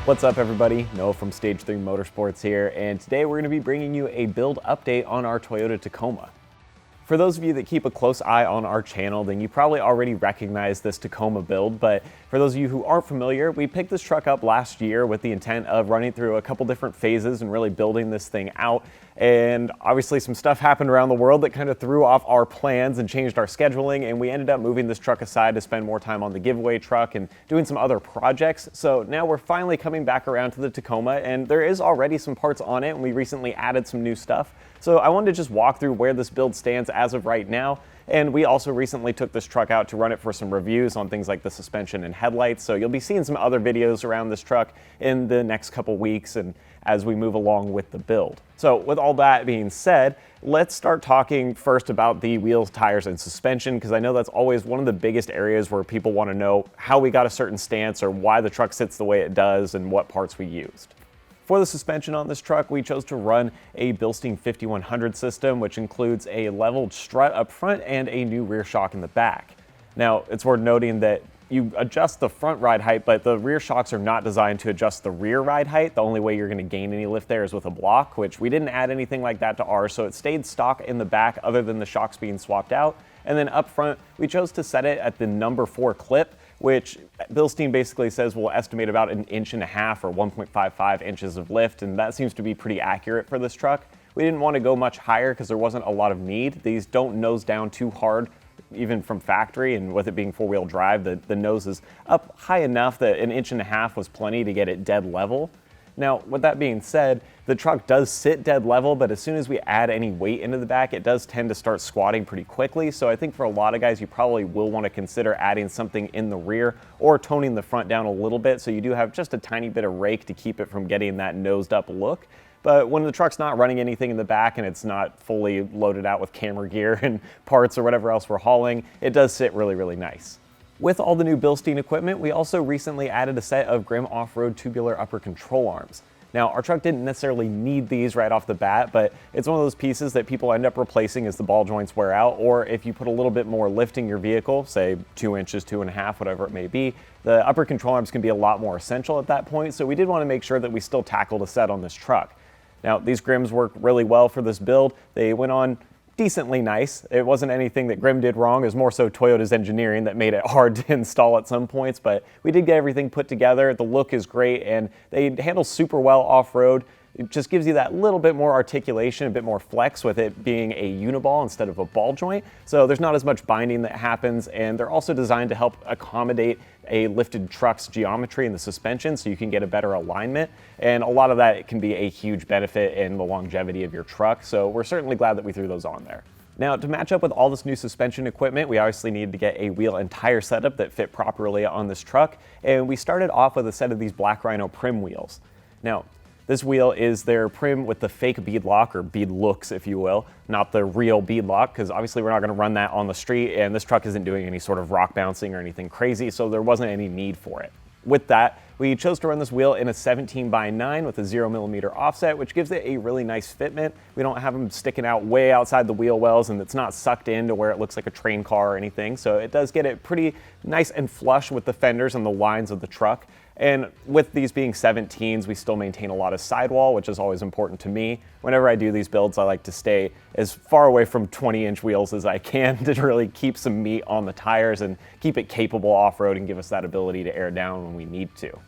What's up everybody, Noah from Stage 3 Motorsports here, and today we're going to be bringing you a build update on our Toyota Tacoma. For those of you that keep a close eye on our channel, then you probably already recognize this Tacoma build, but for those of you who aren't familiar, we picked this truck up last year with the intent of running through a couple different phases and really building this thing out. And obviously some stuff happened around the world that kind of threw off our plans and changed our scheduling, and we ended up moving this truck aside to spend more time on the giveaway truck and doing some other projects. So now we're finally coming back around to the Tacoma, and there is already some parts on it, and we recently added some new stuff. So I wanted to just walk through where this build stands as of right now. And we also recently took this truck out to run it for some reviews on things like the suspension and headlights. So you'll be seeing some other videos around this truck in the next couple weeks and as we move along with the build. So with all that being said, let's start talking first about the wheels, tires, and suspension, because I know that's always one of the biggest areas where people want to know how we got a certain stance or why the truck sits the way it does and what parts we used. For the suspension on this truck, we chose to run a Bilstein 5100 system, which includes a leveled strut up front and a new rear shock in the back. Now, it's worth noting that you adjust the front ride height, but the rear shocks are not designed to adjust the rear ride height. The only way you're going to gain any lift there is with a block, which we didn't add anything like that to ours, so it stayed stock in the back other than the shocks being swapped out. And then up front, we chose to set it at the number 4 clip, which Bilstein basically says will estimate about 1.5 inches or 1.55 inches of lift, and that seems to be pretty accurate for this truck. We didn't want to go much higher because there wasn't a lot of need. These don't nose down too hard, even from factory, and with it being 4-wheel drive, the nose is up high enough that 1.5 inches was plenty to get it dead level. Now, with that being said, the truck does sit dead level, but as soon as we add any weight into the back, it does tend to start squatting pretty quickly. So I think for a lot of guys, you probably will want to consider adding something in the rear or toning the front down a little bit, so you do have just a tiny bit of rake to keep it from getting that nosed up look. But when the truck's not running anything in the back and it's not fully loaded out with camera gear and parts or whatever else we're hauling, it does sit really, really nice. With all the new Bilstein equipment, we also recently added a set of Grimm off-road tubular upper control arms. Now, our truck didn't necessarily need these right off the bat, but it's one of those pieces that people end up replacing as the ball joints wear out, or if you put a little bit more lift in your vehicle, say 2 inches, 2.5, whatever it may be, the upper control arms can be a lot more essential at that point, so we did want to make sure that we still tackled a set on this truck. Now, these Grimms work really well for this build. They went on decently nice. It wasn't anything that Grimm did wrong. It was more so Toyota's engineering that made it hard to install at some points, but we did get everything put together. The look is great, and they handle super well off-road. It just gives you that little bit more articulation, a bit more flex with it being a uniball instead of a ball joint. So there's not as much binding that happens, and they're also designed to help accommodate a lifted truck's geometry in the suspension so you can get a better alignment. And a lot of that can be a huge benefit in the longevity of your truck. So we're certainly glad that we threw those on there. Now, to match up with all this new suspension equipment, we obviously needed to get a wheel and tire setup that fit properly on this truck. And we started off with a set of these Black Rhino Prim wheels. Now, this wheel is their Prim with the fake bead lock, or bead looks, if you will, not the real bead lock, because obviously we're not going to run that on the street, and this truck isn't doing any sort of rock bouncing or anything crazy, so there wasn't any need for it. With that, we chose to run this wheel in a 17x9 with a 0mm offset, which gives it a really nice fitment. We don't have them sticking out way outside the wheel wells, and it's not sucked in to where it looks like a train car or anything, so it does get it pretty nice and flush with the fenders and the lines of the truck. And with these being 17s, we still maintain a lot of sidewall, which is always important to me. Whenever I do these builds, I like to stay as far away from 20-inch wheels as I can to really keep some meat on the tires and keep it capable off-road and give us that ability to air down when we need to.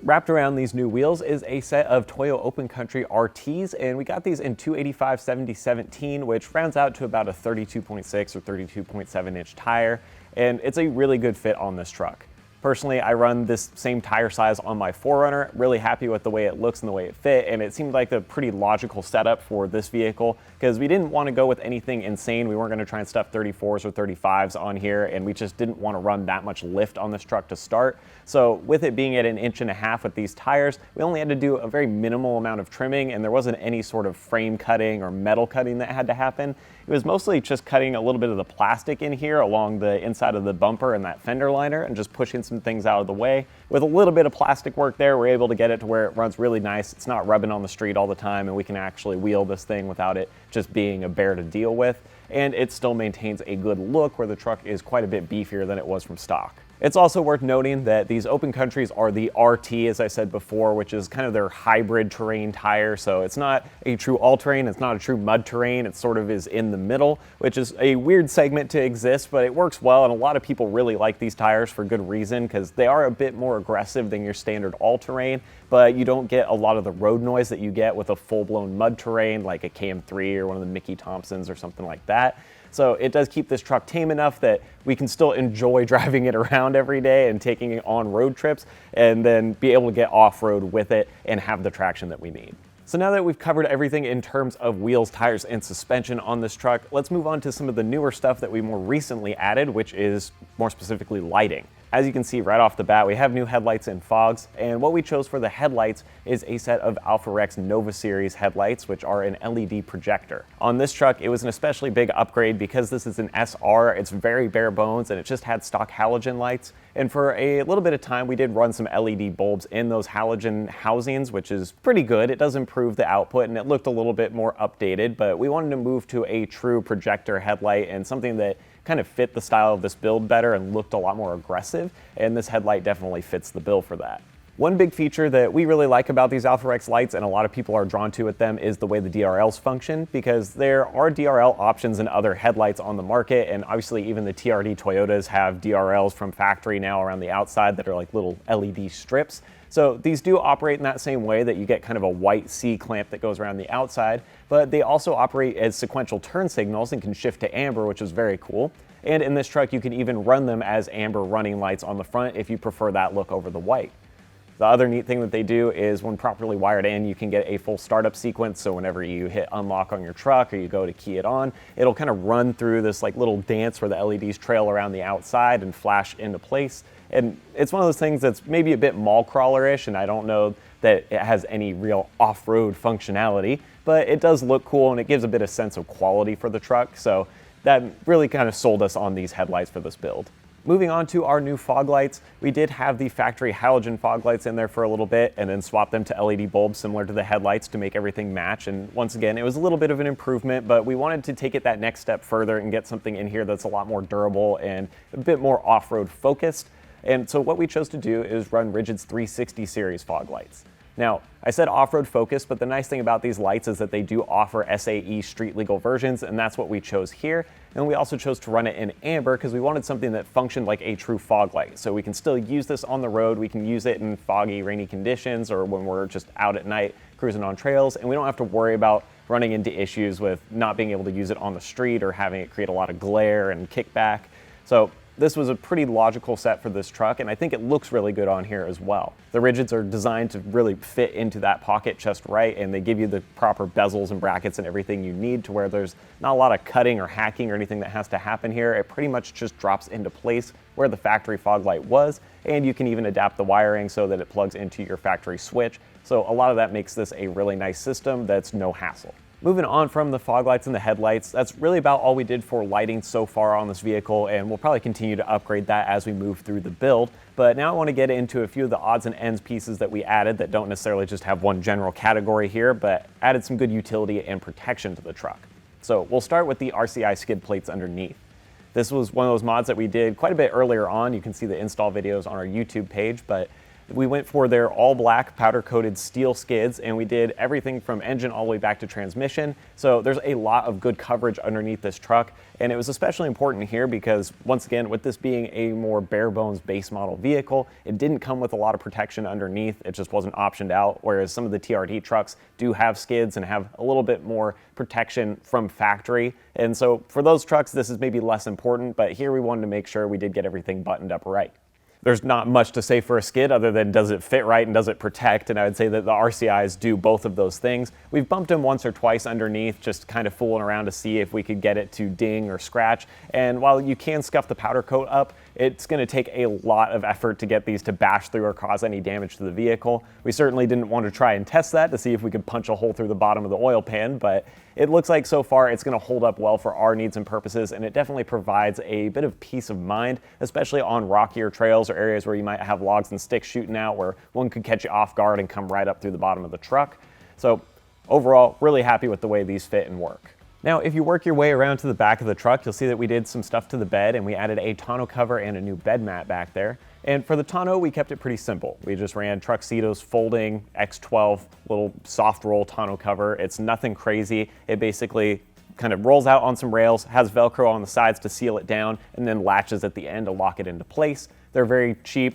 Wrapped around these new wheels is a set of Toyo Open Country RTs, and we got these in 285/70/17, which rounds out to about a 32.6 or 32.7-inch tire, and it's a really good fit on this truck. Personally, I run this same tire size on my 4Runner, really happy with the way it looks and the way it fit, and it seemed like a pretty logical setup for this vehicle because we didn't want to go with anything insane. We weren't going to try and stuff 34s or 35s on here, and we just didn't want to run that much lift on this truck to start. So with it being at 1.5 inches with these tires, we only had to do a very minimal amount of trimming, and there wasn't any sort of frame cutting or metal cutting that had to happen. It was mostly just cutting a little bit of the plastic in here along the inside of the bumper and that fender liner and just pushing some things out of the way. With a little bit of plastic work there, we're able to get it to where it runs really nice. It's not rubbing on the street all the time, and we can actually wheel this thing without it just being a bear to deal with. And it still maintains a good look where the truck is quite a bit beefier than it was from stock. It's also worth noting that these open countries are the RT, as I said before, which is kind of their hybrid terrain tire. So it's not a true all-terrain, it's not a true mud terrain, it sort of is in the middle, which is a weird segment to exist, but it works well, and a lot of people really like these tires for good reason, because they are a bit more aggressive than your standard all-terrain, but you don't get a lot of the road noise that you get with a full-blown mud terrain like a KM3 or one of the Mickey Thompsons or something like that. So it does keep this truck tame enough that we can still enjoy driving it around every day and taking it on road trips, and then be able to get off-road with it and have the traction that we need. So now that we've covered everything in terms of wheels, tires, and suspension on this truck, let's move on to some of the newer stuff that we more recently added, which is more specifically lighting. As you can see right off the bat, we have new headlights and fogs, and what we chose for the headlights is a set of Alfa Rex Nova Series headlights, which are an LED projector. On this truck, it was an especially big upgrade because this is an SR, it's very bare bones, and it just had stock halogen lights. And for a little bit of time, we did run some LED bulbs in those halogen housings, which is pretty good. It does improve the output, and it looked a little bit more updated, but we wanted to move to a true projector headlight and something that kind of fit the style of this build better and looked a lot more aggressive, and this headlight definitely fits the bill for that. One big feature that we really like about these Alfa Rex lights, and a lot of people are drawn to with them, is the way the DRLs function, because there are DRL options in other headlights on the market, and obviously even the TRD Toyotas have DRLs from factory now around the outside that are like little LED strips. So these do operate in that same way, that you get kind of a white C clamp that goes around the outside, but they also operate as sequential turn signals and can shift to amber, which is very cool. And in this truck, you can even run them as amber running lights on the front if you prefer that look over the white. The other neat thing that they do is when properly wired in, you can get a full startup sequence. So whenever you hit unlock on your truck or you go to key it on, it'll kind of run through this like little dance where the LEDs trail around the outside and flash into place. And it's one of those things that's maybe a bit mall crawler-ish, and I don't know that it has any real off-road functionality, but it does look cool and it gives a bit of sense of quality for the truck. So that really kind of sold us on these headlights for this build. Moving on to our new fog lights, we did have the factory halogen fog lights in there for a little bit and then swapped them to LED bulbs similar to the headlights to make everything match. And once again, it was a little bit of an improvement, but we wanted to take it that next step further and get something in here that's a lot more durable and a bit more off-road focused. And so what we chose to do is run Rigid's 360 series fog lights. Now, I said off-road focused, but the nice thing about these lights is that they do offer SAE street legal versions, and that's what we chose here. And we also chose to run it in amber because we wanted something that functioned like a true fog light. So we can still use this on the road, we can use it in foggy, rainy conditions, or when we're just out at night cruising on trails, and we don't have to worry about running into issues with not being able to use it on the street or having it create a lot of glare and kickback. So this was a pretty logical set for this truck, and I think it looks really good on here as well. The Rigids are designed to really fit into that pocket just right, and they give you the proper bezels and brackets and everything you need to where there's not a lot of cutting or hacking or anything that has to happen here. It pretty much just drops into place where the factory fog light was, and you can even adapt the wiring so that it plugs into your factory switch. So a lot of that makes this a really nice system that's no hassle. Moving on from the fog lights and the headlights, that's really about all we did for lighting so far on this vehicle, and we'll probably continue to upgrade that as we move through the build. But now I want to get into a few of the odds and ends pieces that we added that don't necessarily just have one general category here, but added some good utility and protection to the truck. So we'll start with the Rci Skid Plates underneath. This was one of those mods that we did quite a bit earlier on. You can see the install videos on our YouTube page, but we went for their all-black powder-coated steel skids, and we did everything from engine all the way back to transmission. So there's a lot of good coverage underneath this truck, and it was especially important here because, once again, with this being a more bare-bones base model vehicle, it didn't come with a lot of protection underneath. It just wasn't optioned out, whereas some of the TRD trucks do have skids and have a little bit more protection from factory. And so for those trucks, this is maybe less important, but here we wanted to make sure we did get everything buttoned up right. There's not much to say for a skid other than does it fit right and does it protect, and I would say that the RCIs do both of those things. We've bumped them once or twice underneath, just kind of fooling around to see if we could get it to ding or scratch, and while you can scuff the powder coat up, it's going to take a lot of effort to get these to bash through or cause any damage to the vehicle. We certainly didn't want to try and test that to see if we could punch a hole through the bottom of the oil pan, but it looks like so far it's going to hold up well for our needs and purposes, and it definitely provides a bit of peace of mind, especially on rockier trails or areas where you might have logs and sticks shooting out where one could catch you off guard and come right up through the bottom of the truck. So overall, really happy with the way these fit and work. Now, if you work your way around to the back of the truck, you'll see that we did some stuff to the bed and we added a tonneau cover and a new bed mat back there. And for the tonneau, we kept it pretty simple. We just ran Truxedo's folding X12 little soft roll tonneau cover. It's nothing crazy. It basically kind of rolls out on some rails, has Velcro on the sides to seal it down, and then latches at the end to lock it into place. They're very cheap,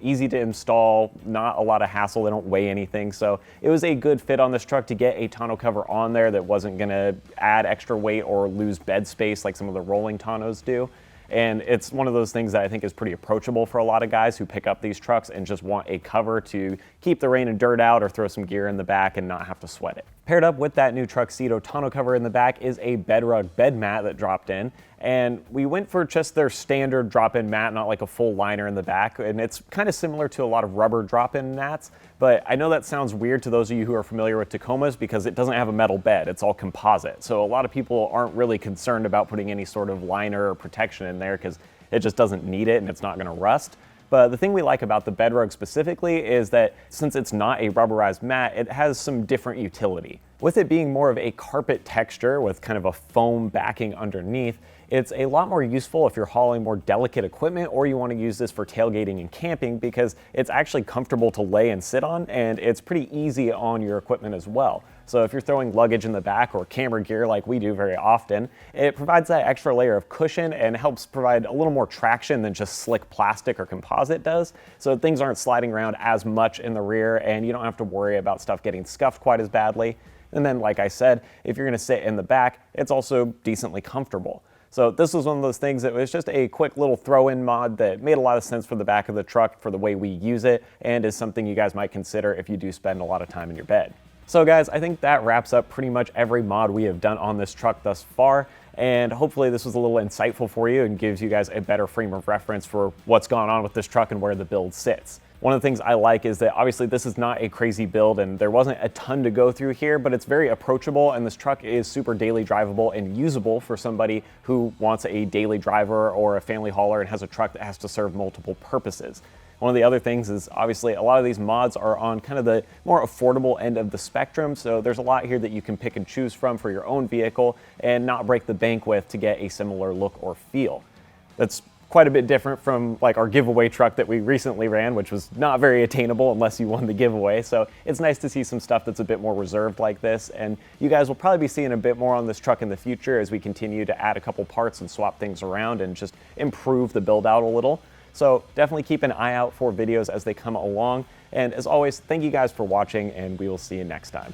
easy to install, not a lot of hassle. They don't weigh anything. So it was a good fit on this truck to get a tonneau cover on there that wasn't gonna add extra weight or lose bed space like some of the rolling tonneaus do. And it's one of those things that I think is pretty approachable for a lot of guys who pick up these trucks and just want a cover to keep the rain and dirt out or throw some gear in the back and not have to sweat it. Paired up with that new Truxedo tonneau cover in the back is a bedrug bed mat that dropped in. And we went for just their standard drop-in mat, not like a full liner in the back. And it's kind of similar to a lot of rubber drop-in mats, but I know that sounds weird to those of you who are familiar with Tacomas because it doesn't have a metal bed, it's all composite. So a lot of people aren't really concerned about putting any sort of liner or protection in there because it just doesn't need it and it's not gonna rust. But the thing we like about the bedrug specifically is that since it's not a rubberized mat, it has some different utility. With it being more of a carpet texture with kind of a foam backing underneath, it's a lot more useful if you're hauling more delicate equipment or you want to use this for tailgating and camping because it's actually comfortable to lay and sit on and it's pretty easy on your equipment as well. So if you're throwing luggage in the back or camera gear like we do very often, it provides that extra layer of cushion and helps provide a little more traction than just slick plastic or composite does. So things aren't sliding around as much in the rear and you don't have to worry about stuff getting scuffed quite as badly. And then, like I said, if you're gonna sit in the back, it's also decently comfortable. So this was one of those things that was just a quick little throw-in mod that made a lot of sense for the back of the truck for the way we use it and is something you guys might consider if you do spend a lot of time in your bed. So guys, I think that wraps up pretty much every mod we have done on this truck thus far. And hopefully this was a little insightful for you and gives you guys a better frame of reference for what's gone on with this truck and where the build sits. One of the things I like is that obviously this is not a crazy build and there wasn't a ton to go through here, but it's very approachable and this truck is super daily drivable and usable for somebody who wants a daily driver or a family hauler and has a truck that has to serve multiple purposes. One of the other things is obviously a lot of these mods are on kind of the more affordable end of the spectrum, so there's a lot here that you can pick and choose from for your own vehicle and not break the bank with to get a similar look or feel. That's quite a bit different from like our giveaway truck that we recently ran, which was not very attainable unless you won the giveaway. So it's nice to see some stuff that's a bit more reserved like this. And you guys will probably be seeing a bit more on this truck in the future as we continue to add a couple parts and swap things around and just improve the build out a little. So definitely keep an eye out for videos as they come along. And as always, thank you guys for watching and we will see you next time.